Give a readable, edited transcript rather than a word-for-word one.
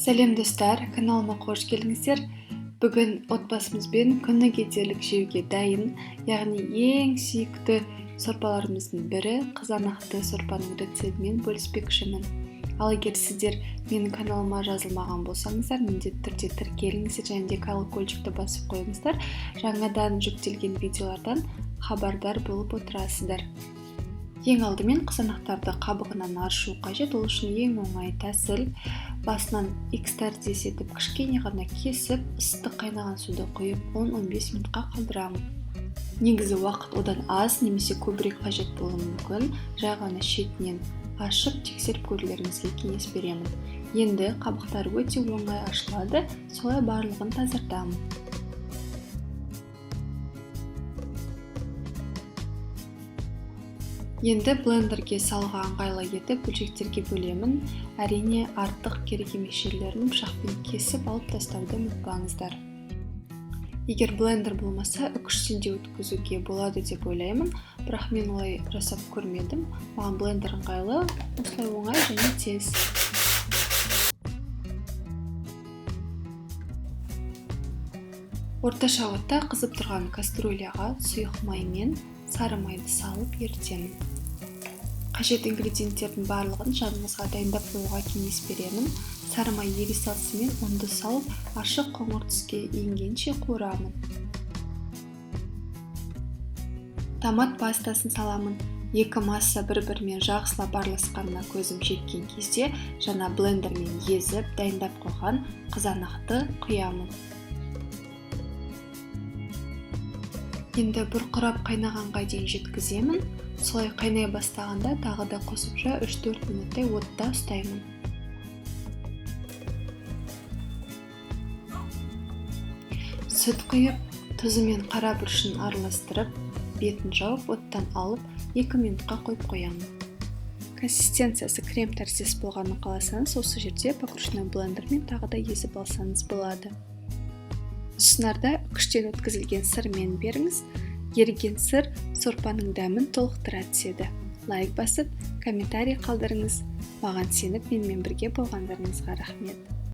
Сәлем достар, каналыма қош келдіңіздер. Бүгін отбасымызбен күніге дерлік жеуге дайын, яғни ең сүйікті сорпаларымыздың бірі қызанақты сорпаның рецептімен бөліспекшімін. Ал егер сіздер менің каналыма жазылмаған болсаңыздар, міндетті түрде тіркеліңіздер және де колокольчикті басып қойыңыздар. Жаңадан жүктелген видеолардан хабардар болып отырасыздар. Ең алдымен қызанақтарды қабығынан аршу қажет. Ол үшін ең оңай тәсіл басынан X-тәріздес етіп кішкене ғана кесіп, ыстық қайнаған суды құйып 10-15 минутқа қалдырамын. Негізі уақыт одан аз немесе көбірек қажет болуы мүмкін. Жай ғана шетінен ашып тексеріп көрулеріңізге кеңес беремін. Енді қабықтар өте оңай ашылады, солай барлығын тазартамын. Енді блендерге салуға ыңғайлы етіп бөлшектерге бөлемін. Әрине артық керек емес жерлерін пышақпен кесіп алып тастауды ұмытпаңыздар. Егер блендер болмаса, үкіштен де өткізуге болады деп ойлаймын, бірақ мен олай жасап көрмедім. Маған блендер ыңғайлы, осылай оңай және тез. Орташа отта қызып тұрған кастрюляға сұйық май мен сары майды салып ерітемін. Қажет ингредиенттердің барлығын жаныңызға дайындап қоюға кеңес беремін. Сары май ери салысымен ұнды салып, ашық қоңыр түске енгенше қуырамын. Томат пастасын саламын. Екі масса бір-бірімен жақсылап араласқанына көзім жеткен кезде жаңа блендермен езіп, дайындап қойған қызанақты құямын. Енді бұрқырап қайнағанға дейін жеткіземін. Солай қайнай бастағанда тағы да қосымша 3-4 минуттай отта ұстаймын. Сүт құйып, тұзы мен қара бұрышын араластырып, бетін жауып, оттан алып 2 минутқа қойып қоямын. Консистенциясы крем тәріздес болғанын қаласаңыз, осы жерде покружной блендермен тағы да езіп алсаңыз болады. Сынарда үкіштен өткізілген сырмен беріңіз. Еріген сыр сорпаның дәмін толықтыра түседі. Лайк басып, комментарий қалдырыңыз. Маған сеніп, менімен бірге болғандарыңызға рахмет.